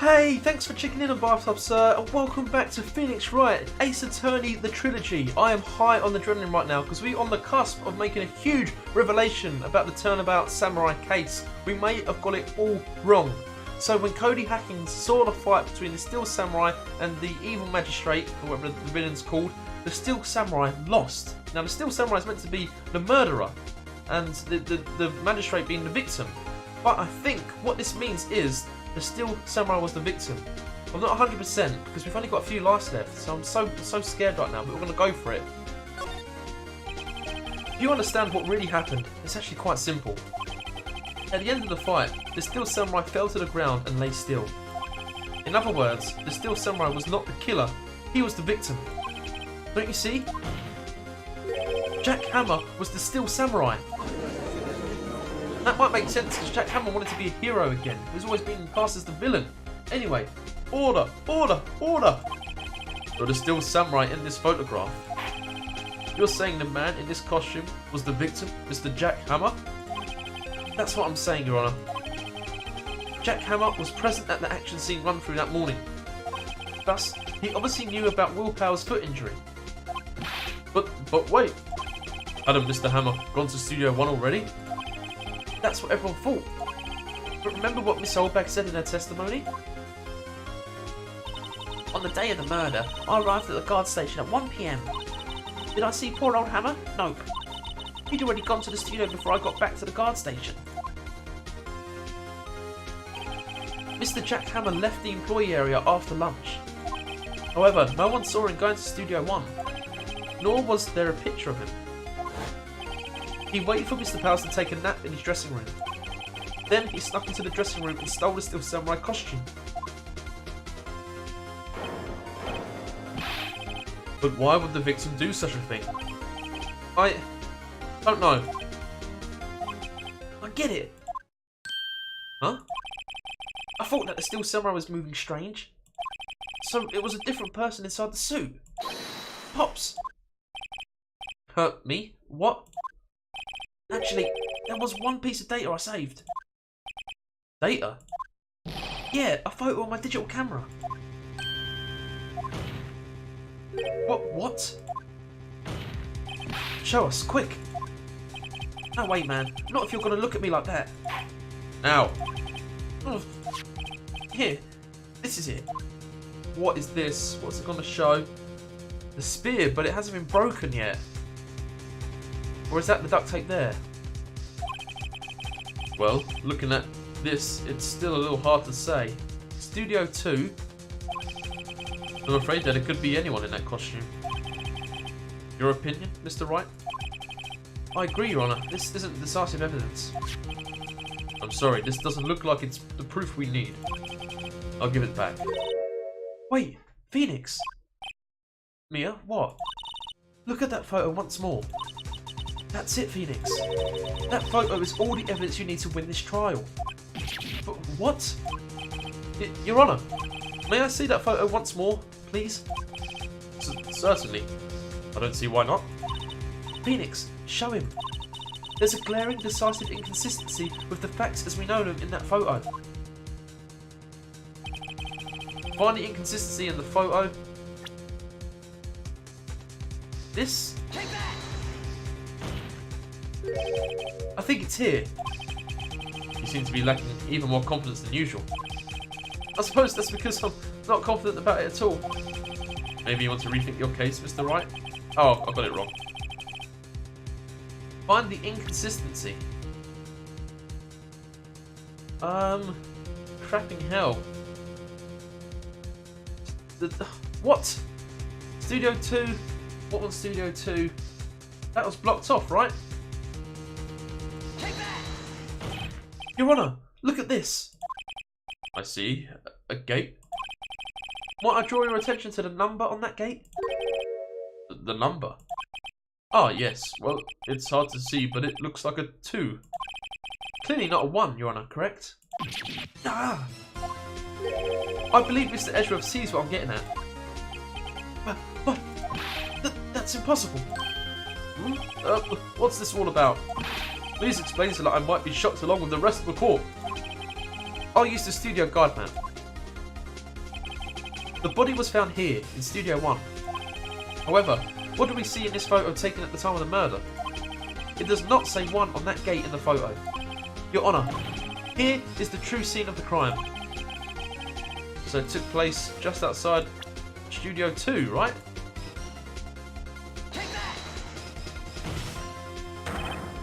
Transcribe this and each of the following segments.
Hey, thanks for checking in on Bathtub Sir, and welcome back to Phoenix Wright Ace Attorney the Trilogy. I am high on adrenaline right now because we're on the cusp of making a huge revelation about the Turnabout Samurai case. We may have got it all wrong. So when Cody Hackins saw the fight between the Steel Samurai and the evil magistrate, or whatever the villain's called, the Steel Samurai lost. Now the Steel Samurai is meant to be the murderer and the magistrate being the victim. But I think what this means is the Steel Samurai was the victim. I'm not 100% because we've only got a few lives left, so I'm so scared right now, but we're going to go for it. If you understand what really happened, it's actually quite simple. At the end of the fight, the Steel Samurai fell to the ground and lay still. In other words, the Steel Samurai was not the killer, he was the victim. Don't you see? Jack Hammer was the Steel Samurai. That might make sense because Jack Hammer wanted to be a hero again. He's always been cast as the villain. Anyway, order, order, order! You're the Steel Samurai in this photograph. You're saying the man in this costume was the victim, Mr. Jack Hammer? That's what I'm saying, Your Honor. Jack Hammer was present at the action scene run through that morning. Thus, he obviously knew about Will Power's foot injury. But wait, hadn't Mr. Hammer gone to Studio 1 already? That's what everyone thought. But remember what Miss Oldbag said in her testimony? On the day of the murder, I arrived at the guard station at 1 PM. Did I see poor old Hammer? Nope. He'd already gone to the studio before I got back to the guard station. Mr. Jack Hammer left the employee area after lunch. However, no one saw him going to Studio 1, nor was there a picture of him. He waited for Mr. Powers to take a nap in his dressing room. Then he snuck into the dressing room and stole the Steel Samurai costume. But why would the victim do such a thing? I don't know. I get it. Huh? I thought that the Steel Samurai was moving strange. So it was a different person inside the suit. Pops! Me? What? Actually, there was one piece of data I saved. Data? Yeah, a photo on my digital camera. What? Show us, quick. No way, man. Not if you're going to look at me like that. Ow. Oh. Here, this is it. What is this? What's it going to show? The spear, but it hasn't been broken yet. Or is that the duct tape there? Well, looking at this, it's still a little hard to say. Studio 2? I'm afraid that it could be anyone in that costume. Your opinion, Mr. Wright? I agree, Your Honor. This isn't decisive evidence. I'm sorry, this doesn't look like it's the proof we need. I'll give it back. Wait, Phoenix! Mia, what? Look at that photo once more. That's it, Phoenix. That photo is all the evidence you need to win this trial. But what? Your Honor, may I see that photo once more, please? Certainly. I don't see why not. Phoenix, show him. There's a glaring, decisive inconsistency with the facts as we know them in that photo. Find the inconsistency in the photo. This? I think it's here. You seem to be lacking even more confidence than usual. I suppose that's because I'm not confident about it at all. Maybe you want to rethink your case, Mr. Wright? Oh, I got it wrong. Find the inconsistency. Crapping hell. What? Studio 2? What was Studio 2? That was blocked off, right? Your Honor, look at this. I see. A gate. Might I draw your attention to the number on that gate? The number? Ah, yes. Well, it's hard to see, but it looks like a 2. Clearly not a 1, Your Honor, correct? Ah! I believe Mr. Edgeworth sees what I'm getting at. But that's impossible. What's this all about? Please explain so that I might be shocked along with the rest of the court. I'll use the studio guide map. The body was found here, in Studio 1. However, what do we see in this photo taken at the time of the murder? It does not say 1 on that gate in the photo. Your Honour, here is the true scene of the crime. So it took place just outside Studio 2, right?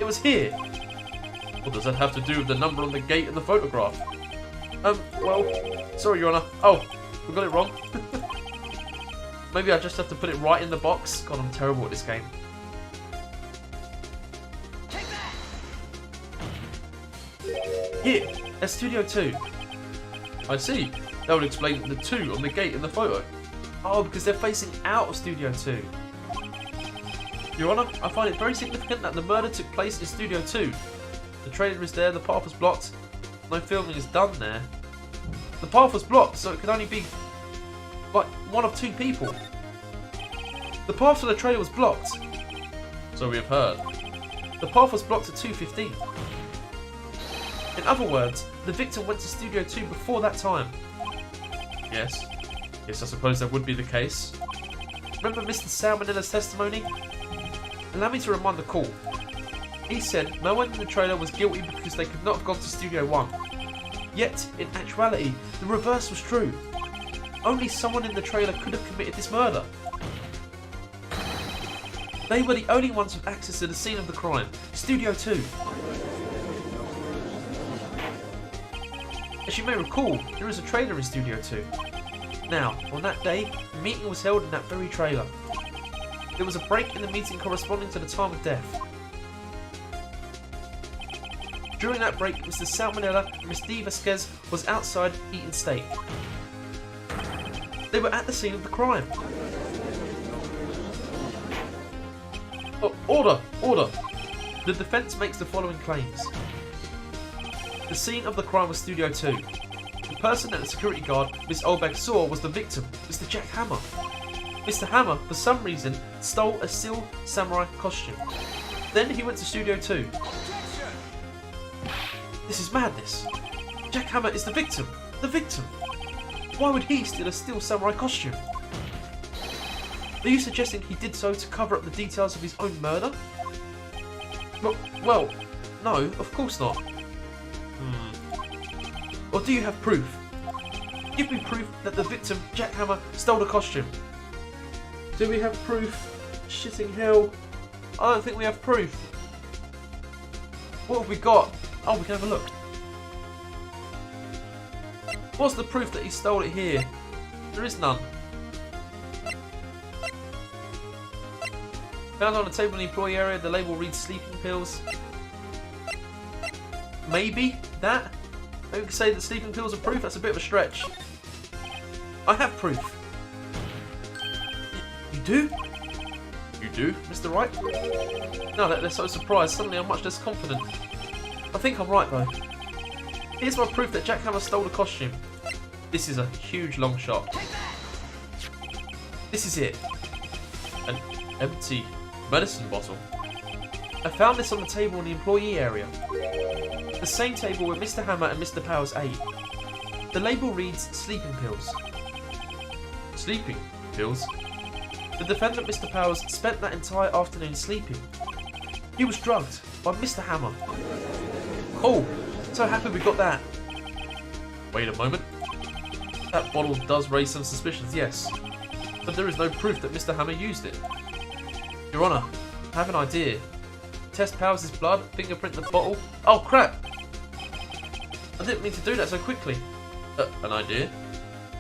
It was here. What does that have to do with the number on the gate in the photograph? Well, sorry, Your Honour. Oh, we got it wrong. Maybe I just have to put it right in the box. God, I'm terrible at this game. Here, at Studio 2. I see. That would explain the 2 on the gate in the photo. Oh, because they're facing out of Studio 2. Your Honour, I find it very significant that the murder took place in Studio 2. The trailer is there, the path was blocked. No filming is done there. The path was blocked, so it could only be like 1 of 2 people. The path to the trailer was blocked. So we have heard. The path was blocked at 2:15. In other words, the victim went to Studio 2 before that time. Yes. Yes, I suppose that would be the case. Remember Mr. Salmonella's testimony? Allow me to remind the court. He said no one in the trailer was guilty because they could not have gone to Studio 1. Yet, in actuality, the reverse was true. Only someone in the trailer could have committed this murder. They were the only ones with access to the scene of the crime, Studio 2. As you may recall, there is a trailer in Studio 2. Now, on that day, the meeting was held in that very trailer. There was a break in the meeting corresponding to the time of death. During that break, Mr. Salmonella and Ms. D. Vasquez was outside eating steak. They were at the scene of the crime. Oh, order! Order! The defence makes the following claims. The scene of the crime was Studio 2. The person that the security guard, Miss Olbag, saw was the victim, Mr. Jack Hammer. Mr. Hammer, for some reason, stole a Steel Samurai costume. Then he went to Studio 2. This is madness. Jack Hammer is the victim. The victim. Why would he steal a Steel Samurai costume? Are you suggesting he did so to cover up the details of his own murder? Well, no, of course not. Or do you have proof? Give me proof that the victim, Jack Hammer, stole the costume. Do we have proof? Shitting hell. I don't think we have proof. What have we got? Oh, we can have a look. What's the proof that he stole it here? There is none. Found on a table in the employee area, the label reads sleeping pills. Maybe that? Maybe we could say that sleeping pills are proof? That's a bit of a stretch. I have proof. You do? You do, Mr. Wright? No, they're so surprised. Suddenly I'm much less confident. I think I'm right though. Here's my proof that Jack Hammer stole the costume. This is a huge long shot. This is it. An empty medicine bottle. I found this on the table in the employee area. The same table where Mr. Hammer and Mr. Powers ate. The label reads sleeping pills. Sleeping pills? The defendant, Mr. Powers, spent that entire afternoon sleeping. He was drugged by Mr. Hammer. Oh, so happy we got that. Wait a moment. That bottle does raise some suspicions, yes. But there is no proof that Mr. Hammer used it. Your Honour, I have an idea. Test Powers' blood, fingerprint the bottle. Oh crap! I didn't mean to do that so quickly. An idea?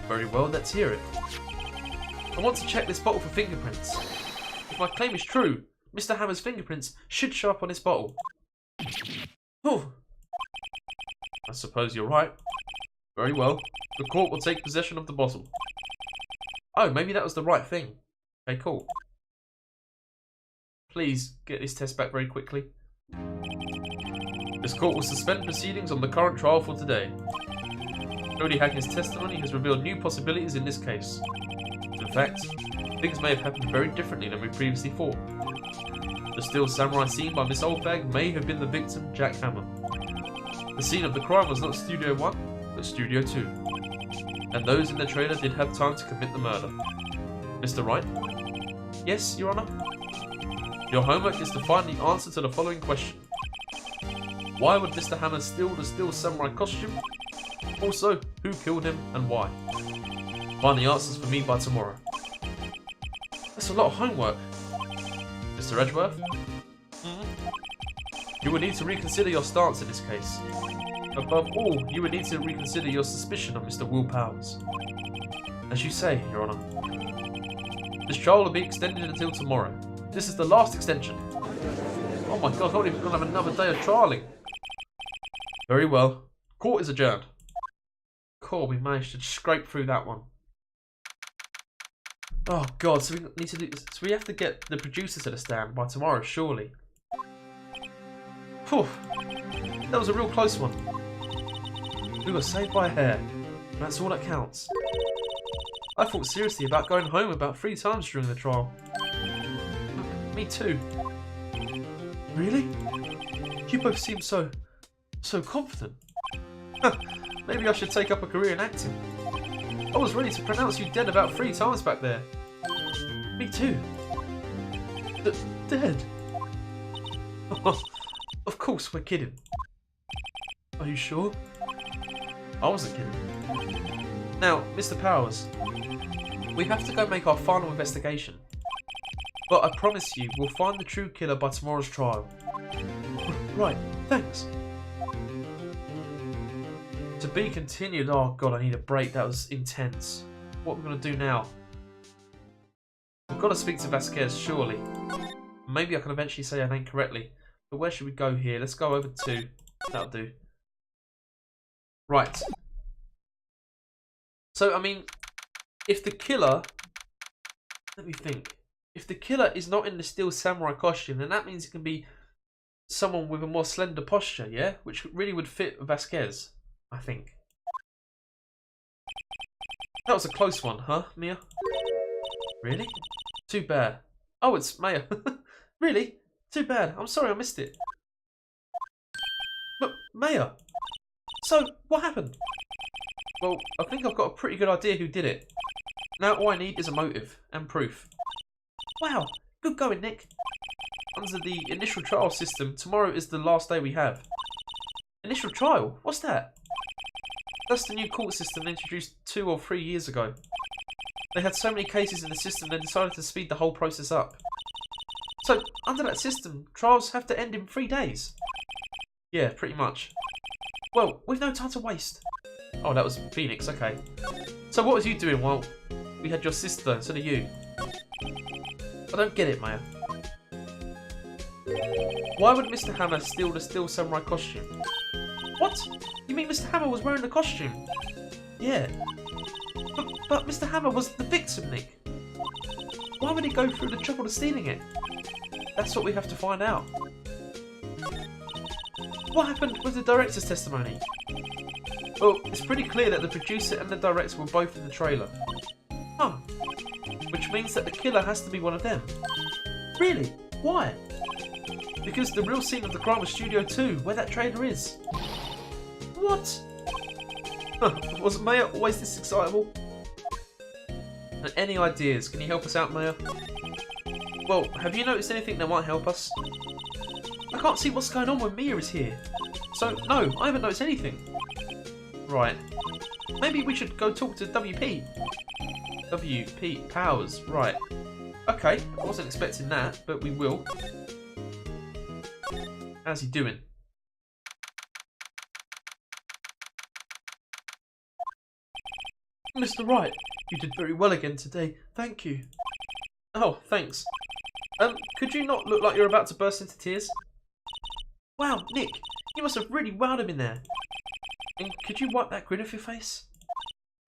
Very well, let's hear it. I want to check this bottle for fingerprints. If my claim is true, Mr. Hammer's fingerprints should show up on this bottle. Whew. I suppose you're right. Very well. The court will take possession of the bottle. Oh, maybe that was the right thing. Okay, cool. Please get this test back very quickly. This court will suspend proceedings on the current trial for today. Cody Hackett's testimony has revealed new possibilities in this case. In fact, things may have happened very differently than we previously thought. The Steel Samurai seen by Miss Oldbag may have been the victim, Jack Hammer. The scene of the crime was not Studio 1, but Studio 2. and those in the trailer did have time to commit the murder. Mr. Wright? Yes, Your Honor? Your homework is to find the answer to the following question. Why would Mr. Hammer steal the Steel Samurai costume? Also, who killed him and why? Find the answers for me by tomorrow. That's a lot of homework. Mr. Edgeworth? You would need to reconsider your stance in this case. Above all, you would need to reconsider your suspicion of Mr. Will Powers. As you say, Your Honor. This trial will be extended until tomorrow. This is the last extension. Oh my god, I'm not even going to have another day of trialing. Very well. Court is adjourned. Cool, we managed to scrape through that one. Oh god, so we need to do. So we have to get the producer to the stand by tomorrow, surely. Phew, that was a real close one. We were saved by a hair, and that's all that counts. I thought seriously about going home about 3 times during the trial. Me too. Really? You both seem so confident. Maybe I should take up a career in acting. I was ready to pronounce you dead about 3 times back there. Me too. Dead? Of course, we're kidding. Are you sure? I wasn't kidding. Now, Mr. Powers, we have to go make our final investigation. But I promise you, we'll find the true killer by tomorrow's trial. Right, thanks. To be continued. Oh god, I need a break. That was intense. What are we going to do now? We've got to speak to Vasquez, surely. Maybe I can eventually say her name correctly. But where should we go here? Let's go over to... That'll do. Right. So, I mean, if the killer... Let me think. If the killer is not in the Steel Samurai costume, then that means it can be someone with a more slender posture, yeah? Which really would fit Vasquez, I think. That was a close one, huh, Mia? Really? Too bad. Oh, it's Maya. Really? Too bad. I'm sorry I missed it. But, Maya! So, what happened? Well, I think I've got a pretty good idea who did it. Now all I need is a motive and proof. Wow, good going, Nick. Under the initial trial system, tomorrow is the last day we have. Initial trial? What's that? That's the new court system introduced 2 or 3 years ago. They had so many cases in the system they decided to speed the whole process up. So, under that system, trials have to end in 3 days. Yeah, pretty much. Well, we've no time to waste. Oh, that was Phoenix, okay. So what was you doing while we had your sister instead of you? I don't get it, Maya. Why would Mr. Hammer steal the Steel Samurai costume? What? You mean Mr. Hammer was wearing the costume? Yeah. But Mr. Hammer was the victim, Nick. Why would he go through the trouble of stealing it? That's what we have to find out. What happened with the director's testimony? Well, it's pretty clear that the producer and the director were both in the trailer. Huh. Which means that the killer has to be one of them. Really? Why? Because the real scene of the crime was Studio 2, where that trailer is. What? Was Maya always this excitable? And any ideas? Can you help us out, Maya? Well, have you noticed anything that might help us? I can't see what's going on when Mia is here. So, no, I haven't noticed anything. Right. Maybe we should go talk to WP. WP Powers, right. Okay, I wasn't expecting that, but we will. How's he doing? Mr. Wright, you did very well again today. Thank you. Oh, thanks. Could you not look like you're about to burst into tears? Wow, Nick, you must have really wowed him in there. And could you wipe that grin off your face?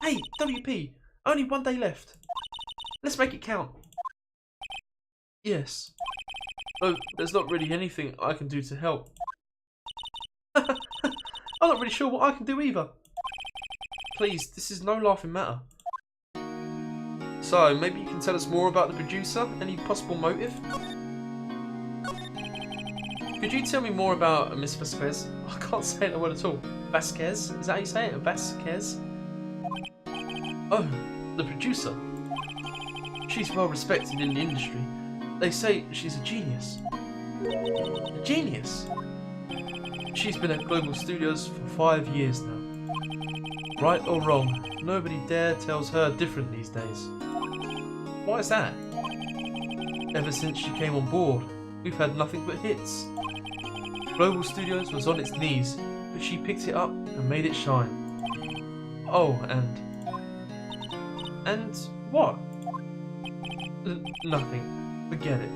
Hey, WP, only 1 day left. Let's make it count. Yes. Oh, there's not really anything I can do to help. I'm not really sure what I can do either. Please, this is no laughing matter. So, maybe you can tell us more about the producer? Any possible motive? Could you tell me more about Miss Vasquez? I can't say that word at all. Vasquez? Is that how you say it? Vasquez? Oh, the producer. She's well respected in the industry. They say she's a genius. A genius? She's been at Global Studios for 5 years now. Right or wrong, nobody dare tells her different these days. Why is that? Ever since she came on board, we've had nothing but hits. Global Studios was on its knees, but she picked it up and made it shine. Oh, and what? Nothing. Forget it.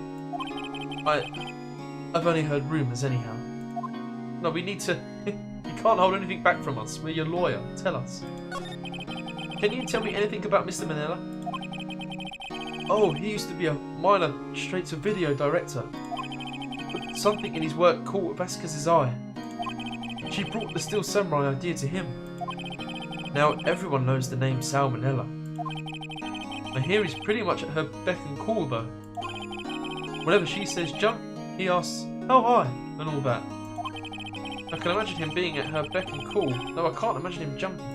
I've only heard rumours anyhow. No, we need to... You can't hold anything back from us. We're your lawyer. Tell us. Can you tell me anything about Mr. Manila? Oh, he used to be a minor straight-to-video director. But something in his work caught Vasquez's eye. She brought the Steel Samurai idea to him. Now everyone knows the name Salmonella. I hear he's pretty much at her beck and call though. Whenever she says jump, he asks, how high? And all that. I can imagine him being at her beck and call, though I can't imagine him jumping.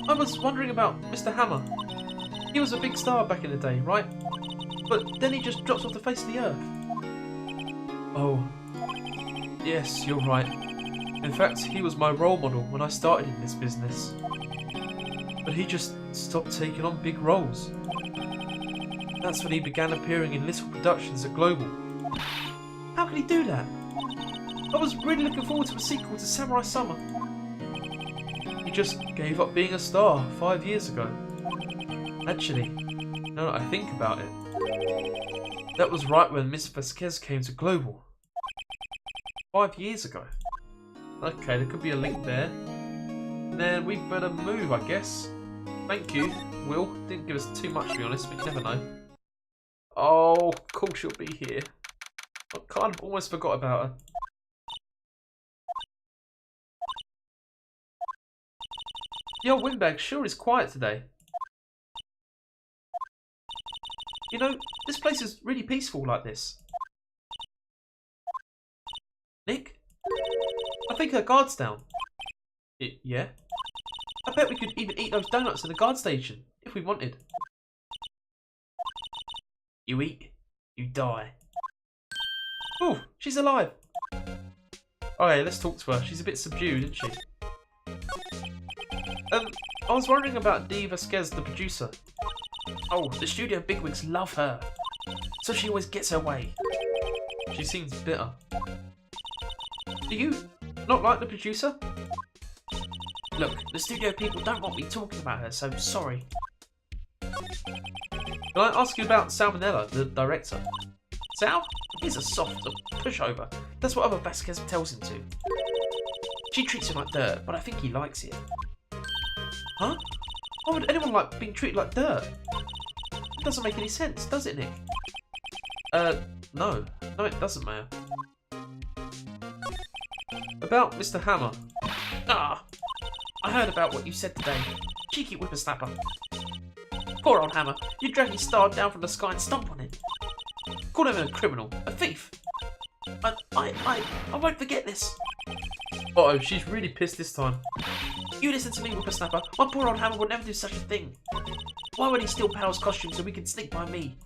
I was wondering about Mr. Hammer. He was a big star back in the day, right? But then he just drops off the face of the earth. Oh, yes, you're right. In fact, he was my role model when I started in this business. But he just stopped taking on big roles. That's when he began appearing in little productions at Global. How could he do that? I was really looking forward to a sequel to Samurai Summer. He just gave up being a star 5 years ago. Actually, now that I think about it, that was right when Miss Vasquez came to Global. 5 years ago. Okay, there could be a link there. Then we better move, I guess. Thank you, Will. Didn't give us too much, to be honest, but you never know. Oh, of course she'll be here. I kind of almost forgot about her. The old windbag sure is quiet today. You know, this place is really peaceful like this. Nick? I think her guard's down. Yeah? I bet we could even eat those donuts in the guard station, if we wanted. You eat, you die. Ooh, she's alive. Okay, let's talk to her. She's a bit subdued, isn't she? I was wondering about Dee Vasquez, the producer. Oh, the studio bigwigs love her. So she always gets her way. She seems bitter. Do you not like the producer? Look, the studio people don't want me talking about her, so sorry. Can I ask you about Salmonella, the director? Sal? He's a soft, a pushover. That's what other Vasquez tells him to. She treats him like dirt, but I think he likes it. Huh? Why would anyone like being treated like dirt? It doesn't make any sense, does it, Nick? No. No, it doesn't, Maya. About Mr. Hammer. Ah! I heard about what you said today. Cheeky whippersnapper. Poor old Hammer. You dragged his star down from the sky and stomp on it. Call him a criminal. A thief. I won't forget this. Uh-oh, she's really pissed this time. You listen to me, whippersnapper. My poor old Hammer would never do such a thing. Why would he steal Powell's costume so we could sneak by me?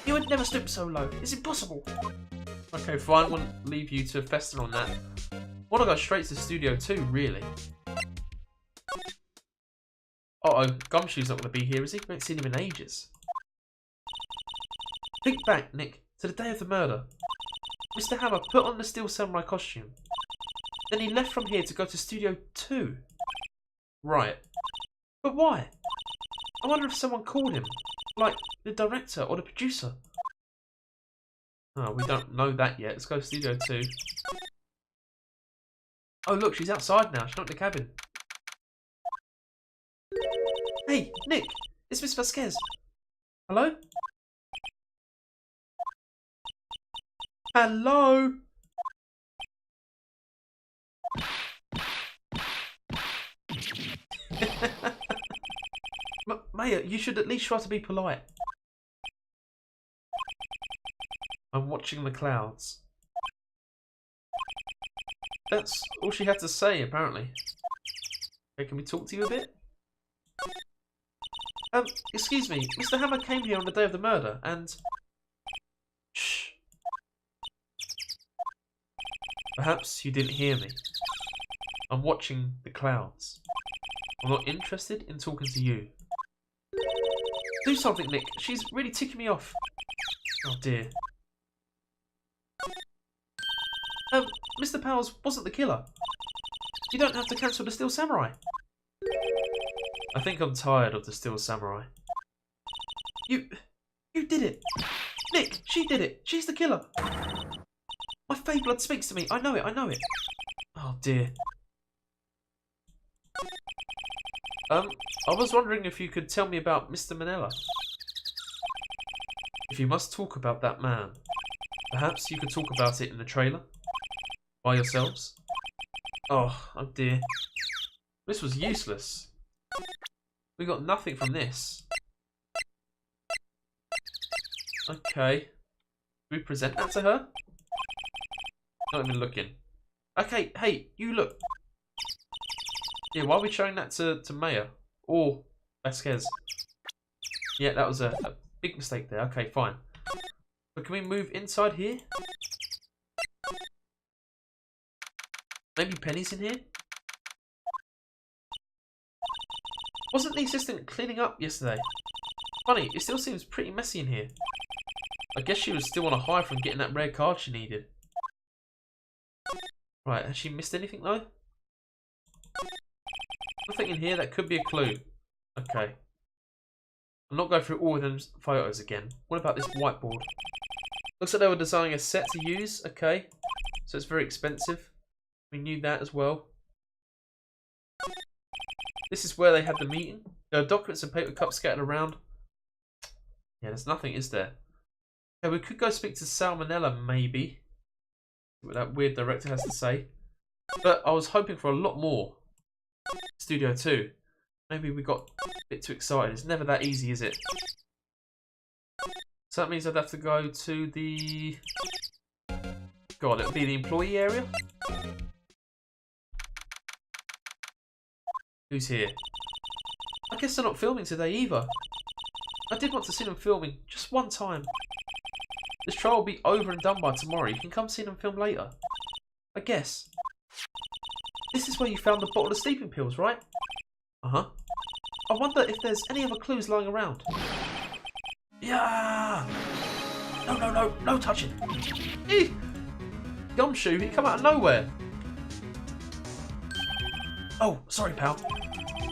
He would never stoop so low. It's impossible. Okay, fine. I won't leave you to fester on that. I want to go straight to Studio 2, really. Uh-oh, Gumshoe's not going to be here, is he? We haven't seen him in ages. Think back, Nick, to the day of the murder. Mr. Hammer put on the Steel Samurai costume. Then he left from here to go to Studio 2. Right. But why? I wonder if someone called him. Like, the director or the producer. Oh, we don't know that yet. Let's go to Studio 2. Oh, look, she's outside now. She's not in the cabin. Hey, Nick. It's Miss Vasquez. Hello? Hello? Maya, you should at least try to be polite. I'm watching the clouds. That's all she had to say, apparently. Okay, can we talk to you a bit? Excuse me, Mr. Hammer came here on the day of the murder, and... Shh. Perhaps you didn't hear me. I'm watching the clouds. I'm not interested in talking to you. Do something, Nick. She's really ticking me off. Oh dear. Mr. Powers wasn't the killer. You don't have to cancel the Steel Samurai. I think I'm tired of the Steel Samurai. You did it. Nick, she did it. She's the killer. My fey blood speaks to me. I know it, I know it. Oh dear. I was wondering if you could tell me about Mr. Manella. If you must talk about that man, perhaps you could talk about it in the trailer? By yourselves? Oh dear. This was useless. We got nothing from this. Okay. Do we present that to her? Not even looking. Okay, hey, you look. Yeah, why are we showing that to Maya? Or Vasquez? Yeah, that was a big mistake there. Okay, fine. But can we move inside here? Maybe Penny's in here? Wasn't the assistant cleaning up yesterday? Funny, it still seems pretty messy in here. I guess she was still on a high from getting that rare card she needed. Right, has she missed anything though? Nothing in here, that could be a clue. Okay. I'm not going through all of them photos again. What about this whiteboard? Looks like they were designing a set to use. Okay. So it's very expensive. We knew that as well. This is where they had the meeting. There are documents and paper cups scattered around. Yeah, there's nothing, is there? Okay, we could go speak to Salmonella, maybe. See what that weird director has to say. But I was hoping for a lot more. Studio 2. Maybe we got a bit too excited. It's never that easy, is it? So that means I'd have to go to the... God, it would be the employee area? Who's here? I guess they're not filming today either. I did want to see them filming just one time. This trial will be over and done by tomorrow. You can come see them film later. I guess. This is where you found the bottle of sleeping pills, right? Uh-huh. I wonder if there's any other clues lying around. Yeah! No touching. Eeh! Gumshoe, he come out of nowhere. Oh, sorry, pal.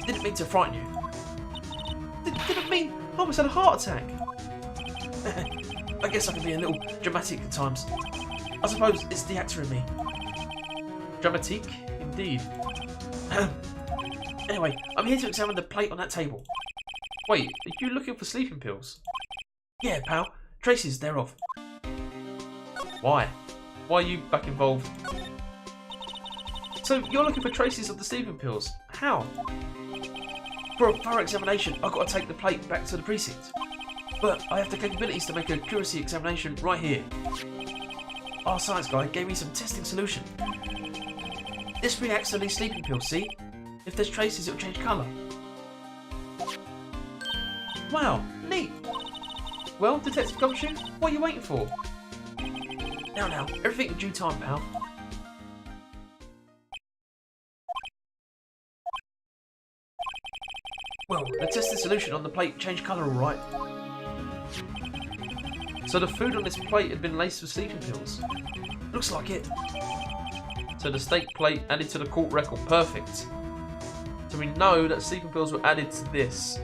Didn't mean to frighten you. Didn't mean... I almost had a heart attack. I guess I can be a little dramatic at times. I suppose it's the actor in me. Dramatique? Indeed. Anyway, I'm here to examine the plate on that table. Wait, are you looking for sleeping pills? Yeah, pal. Traces thereof. Why? Why are you back involved? So, you're looking for traces of the sleeping pills. How? For a thorough examination, I've got to take the plate back to the precinct. But I have the capabilities to make a accuracy examination right here. Our science guy gave me some testing solution. This reacts to these sleeping pills, see? If there's traces, it'll change colour. Wow, neat. Well, Detective Gumshoe, what are you waiting for? Now, everything in due time, pal. Well, the tested solution on the plate changed colour alright. So the food on this plate had been laced with sleeping pills. Looks like it. So the steak plate added to the court record. Perfect. So we know that sleeping pills were added to this.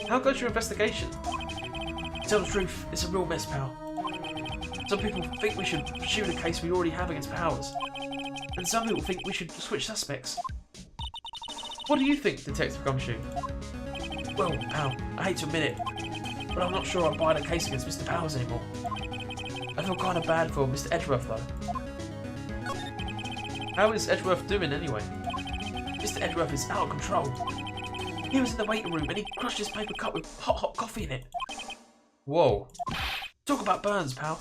How goes your investigation? To tell the truth, it's a real mess, pal. Some people think we should pursue the case we already have against Powers. And some people think we should switch suspects. What do you think, Detective Gumshoe? Well, pal, I hate to admit it, but I'm not sure I'll buy the case against Mr. Powers anymore. I feel kind of bad for Mr. Edgeworth, though. How is Edgeworth doing, anyway? Mr. Edgeworth is out of control. He was in the waiting room and he crushed his paper cup with hot coffee in it. Whoa. Talk about burns, pal.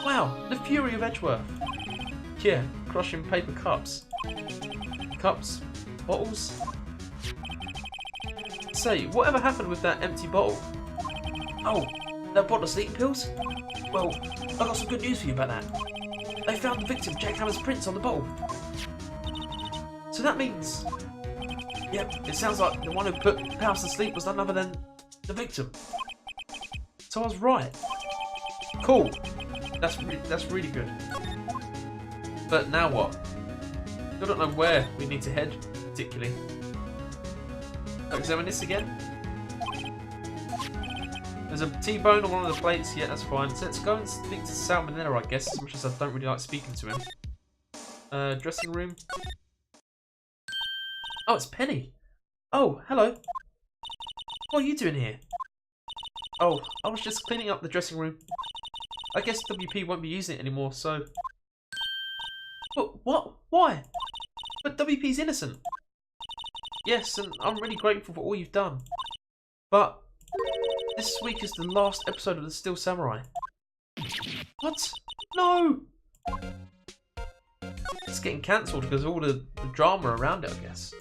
Wow, the fury of Edgeworth. Yeah, crushing paper cups. Cups? Bottles? Say, whatever happened with that empty bottle? Oh, that bottle of sleeping pills? Well, I've got some good news for you about that. They found the victim, Jack Hammer's prints on the bottle. So that means... Yep, it sounds like the one who put House to sleep was none other than the victim. So I was right. Cool. That's really good. But now what? I don't know where we need to head, particularly. Examine this again. There's a T-bone on one of the plates. Yeah, that's fine. So let's go and speak to Salmonella, I guess, as much as I don't really like speaking to him. Dressing room. Oh, it's Penny. Oh, hello. What are you doing here? Oh, I was just cleaning up the dressing room. I guess WP won't be using it anymore, so... But what? Why? But WP's innocent. Yes, and I'm really grateful for all you've done. But this week is the last episode of The Steel Samurai. What? No! It's getting cancelled because of all the drama around it, I guess.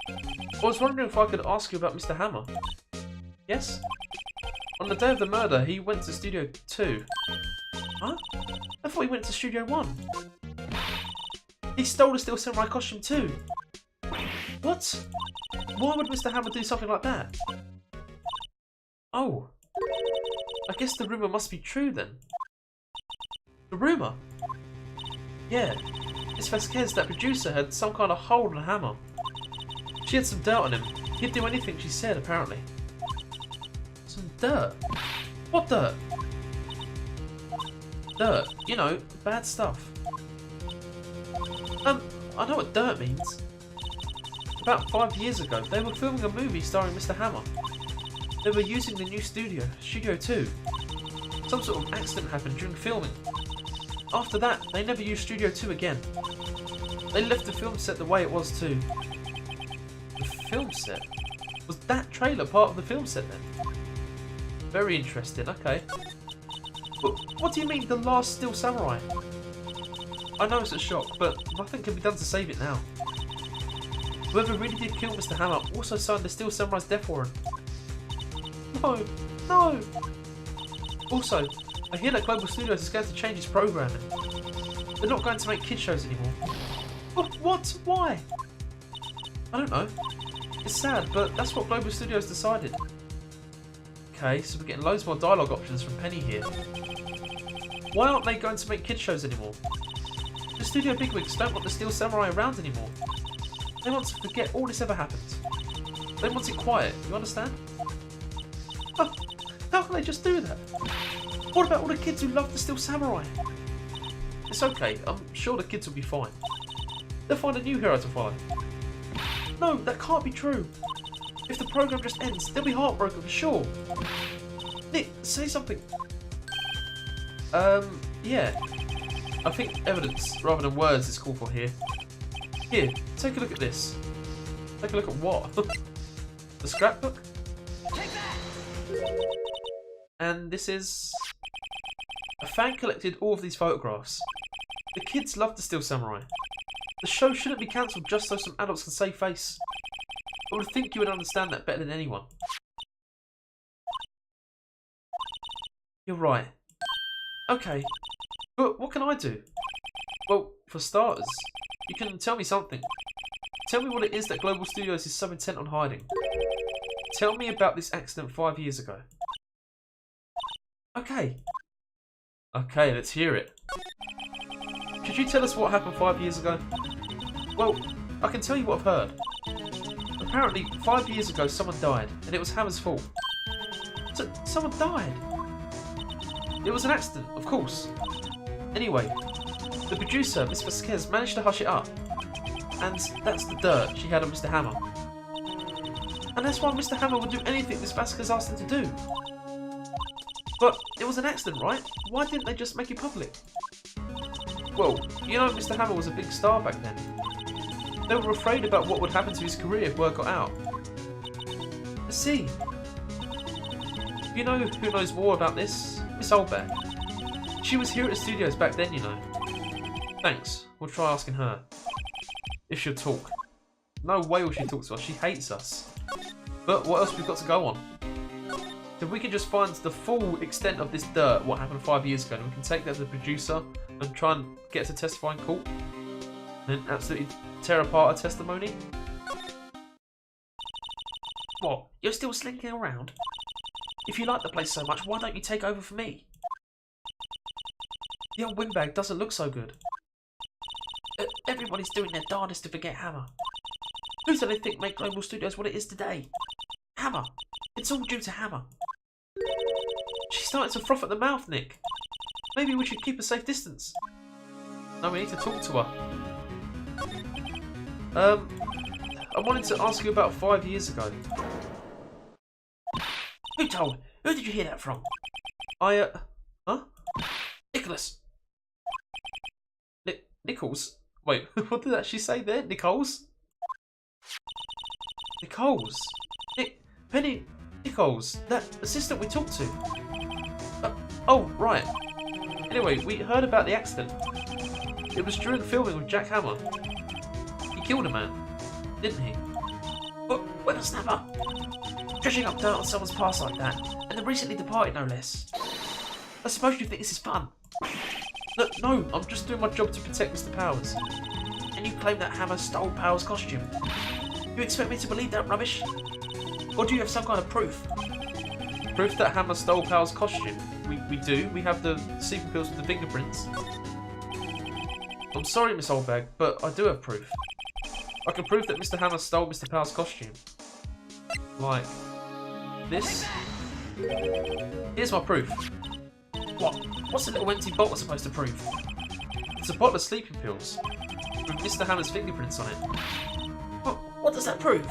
I was wondering if I could ask you about Mr. Hammer. Yes? On the day of the murder, he went to Studio 2. Huh? I thought he went to Studio 1. He stole the Steel Samurai costume too. What? Why would Mr. Hammer do something like that? Oh. I guess the rumour must be true then. The rumour? Yeah. Miss Vasquez, that producer, had some kind of hold on Hammer. She had some dirt on him. He'd do anything she said, apparently. Some dirt? What dirt? Dirt. You know, bad stuff. I know what dirt means. About 5 years ago, they were filming a movie starring Mr. Hammer. They were using the new studio, Studio 2. Some sort of accident happened during filming. After that, they never used Studio 2 again. They left the film set the way it was too. The film set? Was that trailer part of the film set then? Very interesting, okay. But what do you mean, the last Steel Samurai? I know it's a shock, but nothing can be done to save it now. Whoever really did kill Mr. Hammer also signed the Steel Samurai's death warrant. No, no! Also, I hear that Global Studios is going to change its programming. They're not going to make kids shows anymore. What? Why? I don't know. It's sad, but that's what Global Studios decided. Okay, so we're getting loads more dialogue options from Penny here. Why aren't they going to make kids shows anymore? The studio bigwigs don't want the Steel Samurai around anymore. They want to forget all this ever happened. They want it quiet, you understand? Oh, how can they just do that? What about all the kids who love the Steel Samurai? It's okay, I'm sure the kids will be fine. They'll find a new hero to follow. No, that can't be true. If the program just ends, they'll be heartbroken for sure. Nick, say something. Yeah. I think evidence rather than words is called for here. Here, take a look at this. Take a look at what? The scrapbook? Take that! And this is... A fan collected all of these photographs. The kids love the Steel Samurai. The show shouldn't be cancelled just so some adults can save face. I would think you would understand that better than anyone. You're right. Okay. But what can I do? Well, for starters, you can tell me something. Tell me what it is that Global Studios is so intent on hiding. Tell me about this accident 5 years ago. Okay. Okay, let's hear it. Could you tell us what happened 5 years ago? Well, I can tell you what I've heard. Apparently, 5 years ago someone died, and it was Hammer's fault. So, someone died? It was an accident, of course. Anyway, the producer, Miss Vasquez, managed to hush it up. And that's the dirt she had on Mr. Hammer. And that's why Mr. Hammer would do anything Miss Vasquez asked him to do. But it was an accident, right? Why didn't they just make it public? Well, you know Mr. Hammer was a big star back then. They were afraid about what would happen to his career if word got out. I see. You know who knows more about this? Miss Oldback. She was here at the studios back then, you know. Thanks. We'll try asking her. If she'll talk. No way will she talk to us. She hates us. But what else we've got to go on? If we can just find the full extent of this dirt, what happened 5 years ago, and we can take that to the producer and try and get her to testify in court. And then absolutely tear apart her testimony. What? You're still slinking around? If you like the place so much, why don't you take over for me? The old windbag doesn't look so good. Everybody's doing their darndest to forget Hammer. Who do they think make Global Studios what it is today? Hammer. It's all due to Hammer. She's starting to froth at the mouth, Nick. Maybe we should keep a safe distance. No, we need to talk to her. I wanted to ask you about 5 years ago. Who told? Who did you hear that from? Huh? Nicholas. Nichols? Wait, what did that she say there? Nichols? Nichols? Penny Nichols, that assistant we talked to. Oh, right. Anyway, we heard about the accident. It was during filming with Jack Hammer. He killed a man, didn't he? But when a snapper, dredging up dirt on someone's past like that, and then recently departed no less. I suppose you think this is fun. No, I'm just doing my job to protect Mr. Powers. And you claim that Hammer stole Powers' costume. You expect me to believe that rubbish? Or do you have some kind of proof? Proof that Hammer stole Powers' costume? We do. We have the secret pills with the fingerprints. I'm sorry, Miss Oldbag, but I do have proof. I can prove that Mr. Hammer stole Mr. Powers' costume. Like this. Here's my proof. What? What's the little empty bottle supposed to prove? It's a bottle of sleeping pills with Mr. Hammer's fingerprints on it. What does that prove?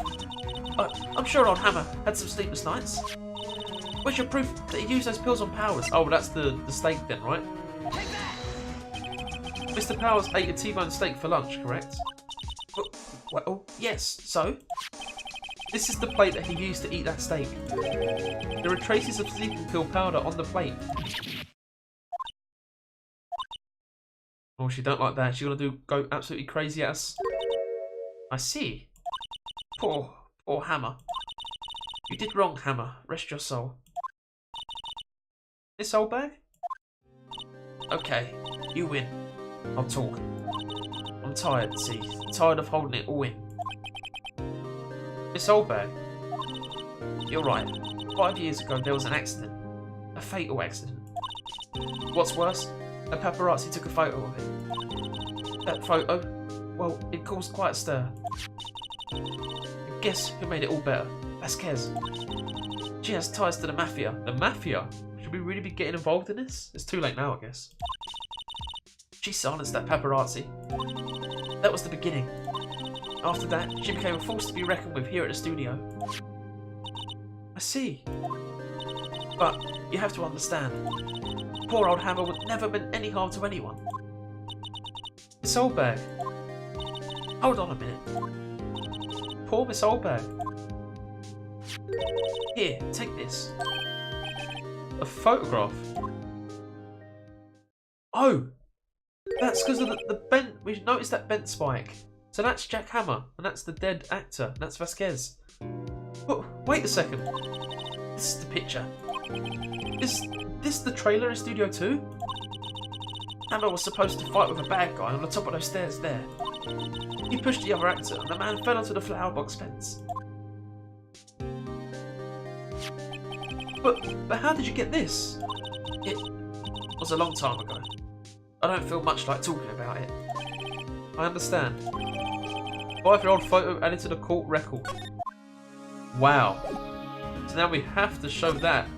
I'm sure old Hammer had some sleepless nights. Where's your proof that he used those pills on Powers? Oh, well, that's the steak then, right? Mr. Powers ate a T-bone steak for lunch, correct? Well, yes, so? This is the plate that he used to eat that steak. There are traces of sleeping pill powder on the plate. Oh, she don't like that. She's gonna go absolutely crazy at us. I see. Poor Hammer. You did wrong, Hammer. Rest your soul. This old bag? Okay, you win. I'll talk. I'm tired, see. Tired of holding it all in. Miss Oldbag, you're right. 5 years ago there was an accident. A fatal accident. What's worse, a paparazzi took a photo of it. That photo, well, it caused quite a stir. And guess who made it all better? Vasquez. She has ties to the Mafia. The Mafia? Should we really be getting involved in this? It's too late now, I guess. She silenced that paparazzi. That was the beginning. After that, she became a force to be reckoned with here at the studio. I see. But you have to understand, poor old Hammer would never meant any harm to anyone. Miss Oldbag. Hold on a minute. Poor Miss Oldbag. Here, take this. A photograph. Oh! That's because of the bent. We noticed that bent spike. So that's Jack Hammer, and that's the dead actor. That's Vasquez. But wait a second. This is the picture. Is this the trailer in Studio 2? Hammer was supposed to fight with a bad guy on the top of those stairs there. He pushed the other actor, and the man fell onto the flower box fence. But how did you get this? It was a long time ago. I don't feel much like talking about it. I understand. 5-year-old photo added to the court record. Wow. So now we have to show that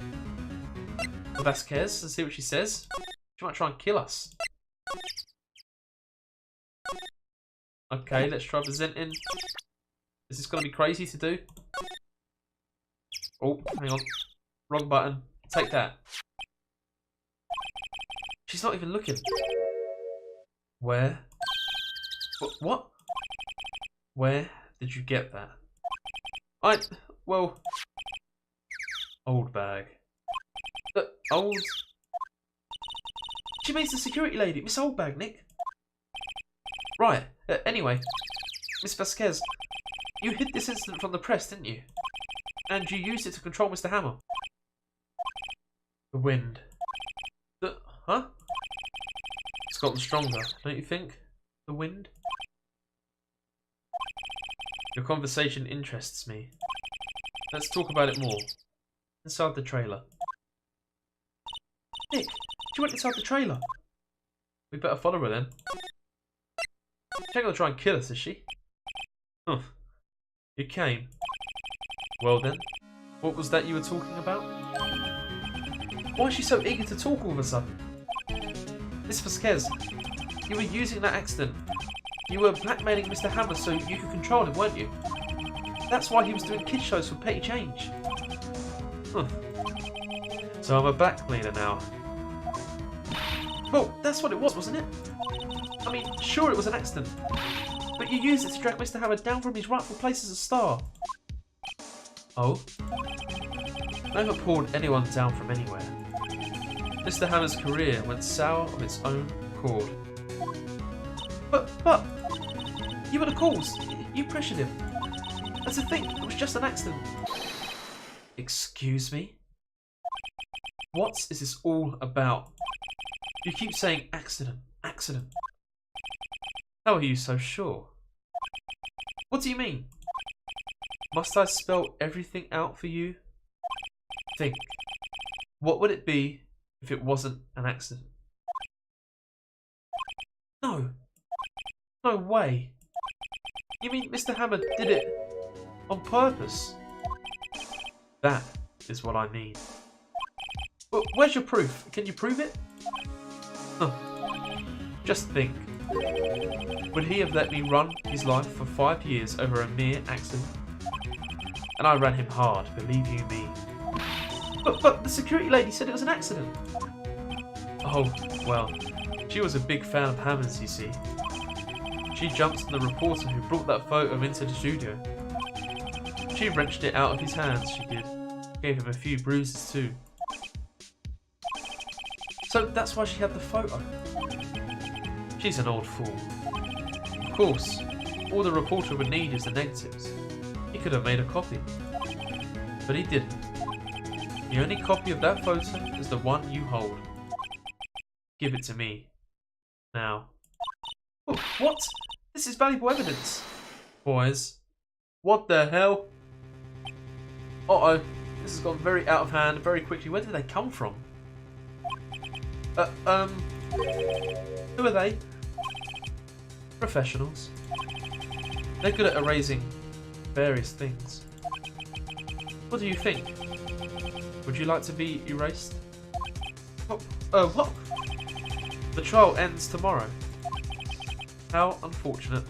to Vasquez and see what she says. She might try and kill us. Okay, let's try presenting. Is this going to be crazy to do? Oh, hang on. Wrong button. Take that. She's not even looking. Where? What? Where did you get that? Well... Old bag. Old... She means the security lady, Miss Oldbag, Nick. Right, anyway, Miss Vasquez, you hid this incident from the press, didn't you? And you used it to control Mr. Hammer. The wind. Huh? It's gotten stronger, don't you think? The wind? Your conversation interests me. Let's talk about it more. Inside the trailer. Nick, she went inside the trailer. We better follow her then. She's not gonna try and kill us, is she? Huh. You came. Well then, what was that you were talking about? Why is she so eager to talk all of a sudden? Miss Vasquez, you were using that accident. You were blackmailing Mr. Hammer so you could control him, weren't you? That's why he was doing kid shows for petty change. Huh. So I'm a blackmailer now. Well, that's what it was, wasn't it? I mean, sure it was an accident. But you used it to drag Mr. Hammer down from his rightful place as a star. Oh? I never pulled anyone down from anywhere. Mr. Hammer's career went sour of its own accord. But, you were the cause. You pressured him. That's the thing, it was just an accident. Excuse me? What is this all about? You keep saying accident, accident. How are you so sure? What do you mean? Must I spell everything out for you? Think. What would it be if it wasn't an accident? No. No way. You mean Mr. Hammer did it on purpose? That is what I mean. Well, where's your proof? Can you prove it? Huh. Just think. Would he have let me run his life for 5 years over a mere accident? And I ran him hard, believe you me. But the security lady said it was an accident. Oh, well, she was a big fan of Hammer's, you see. She jumped on the reporter who brought that photo into the studio. She wrenched it out of his hands, she did. Gave him a few bruises too. So that's why she had the photo. She's an old fool. Of course, all the reporter would need is the negatives. He could have made a copy. But he didn't. The only copy of that photo is the one you hold. Give it to me. Now. Oh, what? This is valuable evidence. Boys. What the hell? Uh-oh. This has gone very out of hand very quickly. Where did they come from? Who are they? Professionals. They're good at erasing various things. What do you think? Would you like to be erased? What? The trial ends tomorrow. How unfortunate.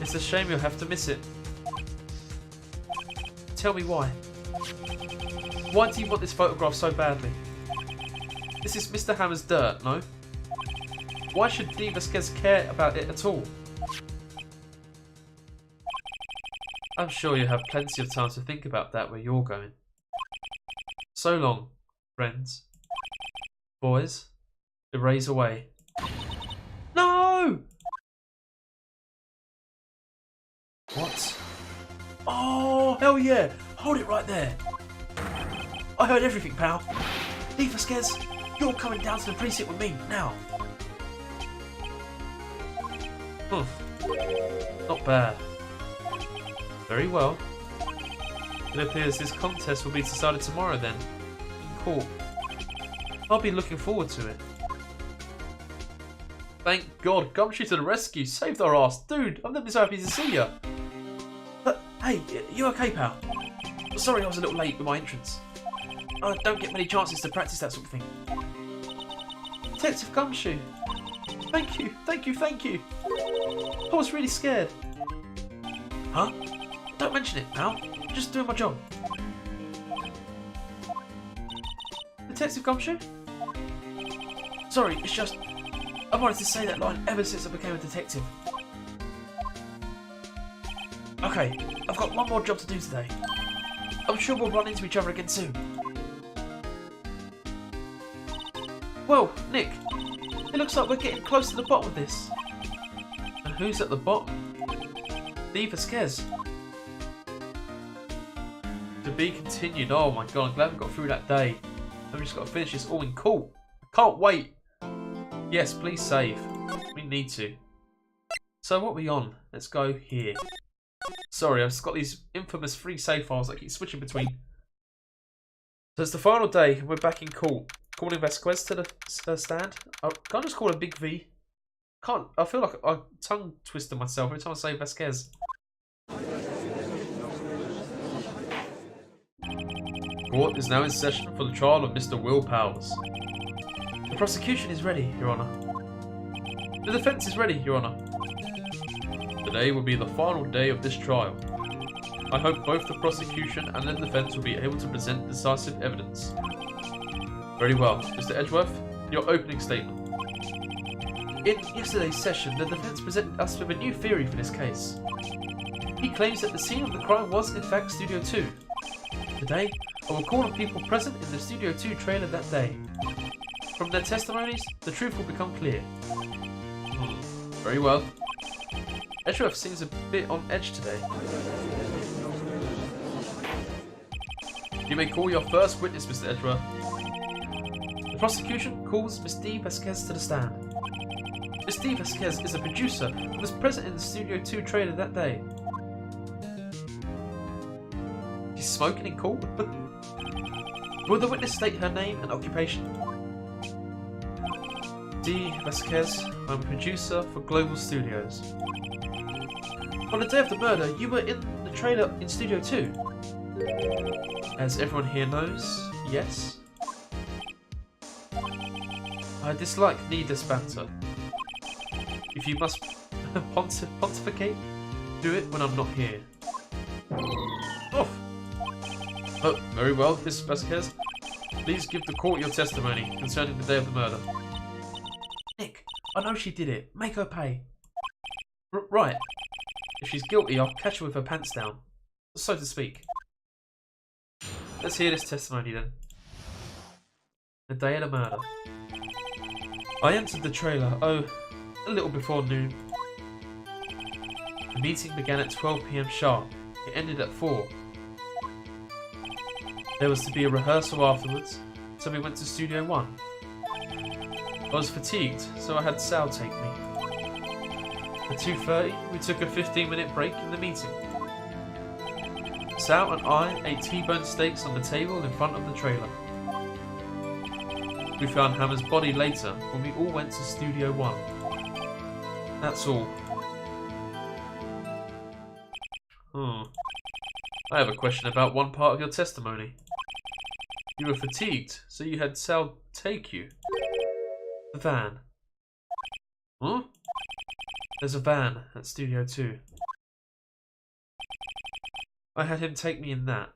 It's a shame you'll have to miss it. Tell me why. Why do you want this photograph so badly? This is Mr. Hammer's dirt, no? Why should D. Vasquez care about it at all? I'm sure you have plenty of time to think about that where you're going. So long, friends. Boys, erase away. No! What? Oh, hell yeah! Hold it right there. I heard everything, pal. D. Vasquez, you're coming down to the precinct with me, now. Not bad. Very well. It appears this contest will be decided tomorrow then, in court. I'll be looking forward to it. Thank God, Gumshoe to the rescue, saved our ass. Dude, I'm never been so happy to see you. Hey, you okay, pal? Sorry I was a little late with my entrance. I don't get many chances to practice that sort of thing. Detective Gumshoe. Thank you, thank you, thank you. I was really scared. Huh? Don't mention it, pal. I'm just doing my job. Detective Gumshoe? Sorry, it's just... I wanted to say that line ever since I became a detective. Okay, I've got one more job to do today. I'm sure we'll run into each other again soon. Well, Nick, it looks like we're getting close to the bottom of this. who's at the bottom? Steve Vasquez. To be continued. Oh my god, I'm glad we got through that day. I've just got to finish this all in court. I can't wait. Yes, please save. We need to. So what are we on? Let's go here. Sorry, I've just got these infamous free save files I keep switching between. So it's the final day and we're back in court. Calling Vasquez to the stand. I can't just call her Big V. Can't. I feel like I tongue twisted myself every time I say Vasquez. Court is now in session for the trial of Mr. Will Powers. The prosecution is ready, Your Honour. The defence is ready, Your Honour. Today will be the final day of this trial. I hope both the prosecution and the defence will be able to present decisive evidence. Very well. Mr. Edgeworth, your opening statement. In yesterday's session, the defence presented us with a new theory for this case. He claims that the scene of the crime was, in fact, Studio 2. Today, I will call on people present in the Studio 2 trailer that day. From their testimonies, the truth will become clear. Very well. Edgeworth seems a bit on edge today. You may call your first witness, Mr. Edgeworth. The prosecution calls Miss D. Vasquez to the stand. Miss D. Vasquez is a producer who was present in the Studio 2 trailer that day. She's smoking in court? Will the witness state her name and occupation? D. Vasquez, I'm a producer for Global Studios. On the day of the murder, you were in the trailer in Studio 2. As everyone here knows, yes. I dislike needless banter. If you must pontificate, do it when I'm not here. Off! Oh, very well, Miss Vasquez. Please give the court your testimony concerning the day of the murder. Nick, I know she did it. Make her pay. Right. If she's guilty, I'll catch her with her pants down. So to speak. Let's hear this testimony then. The day of the murder. I entered the trailer, a little before noon. The meeting began at 12 PM sharp. It ended at 4. There was to be a rehearsal afterwards, so we went to Studio 1. I was fatigued, so I had Sal take me. At 2:30, we took a 15-minute break in the meeting. Sal and I ate T-bone steaks on the table in front of the trailer. We found Hammer's body later when we all went to Studio 1. That's all. I have a question about one part of your testimony. You were fatigued, so you had Sal take you. The van. Huh? There's a van at Studio 2. I had him take me in that.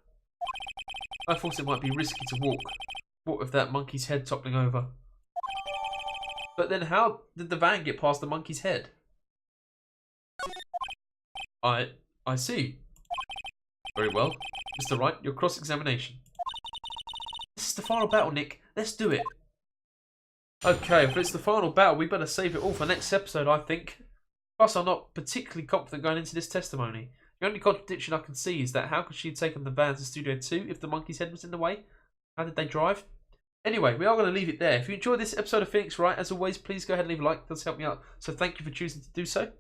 I thought it might be risky to walk. What with that monkey's head toppling over? But then how did the van get past the monkey's head? I see. Very well. Mr. Wright, your cross-examination. This is the final battle, Nick. Let's do it. Okay, if it's the final battle, we better save it all for next episode, I think. Plus, I'm not particularly confident going into this testimony. The only contradiction I can see is that how could she have taken the van to Studio 2 if the monkey's head was in the way? How did they drive? Anyway, we are going to leave it there. If you enjoyed this episode of Phoenix Wright, as always, please go ahead and leave a like. It does help me out. So thank you for choosing to do so.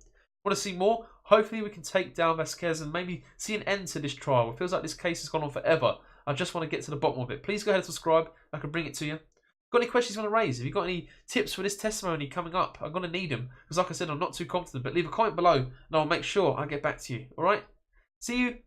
Want to see more? Hopefully we can take down Vasquez and maybe see an end to this trial. It feels like this case has gone on forever. I just want to get to the bottom of it. Please go ahead and subscribe. I can bring it to you. Got any questions you want to raise? Have you got any tips for this testimony coming up? I'm going to need them. Because like I said, I'm not too confident. But leave a comment below and I'll make sure I get back to you. Alright? See you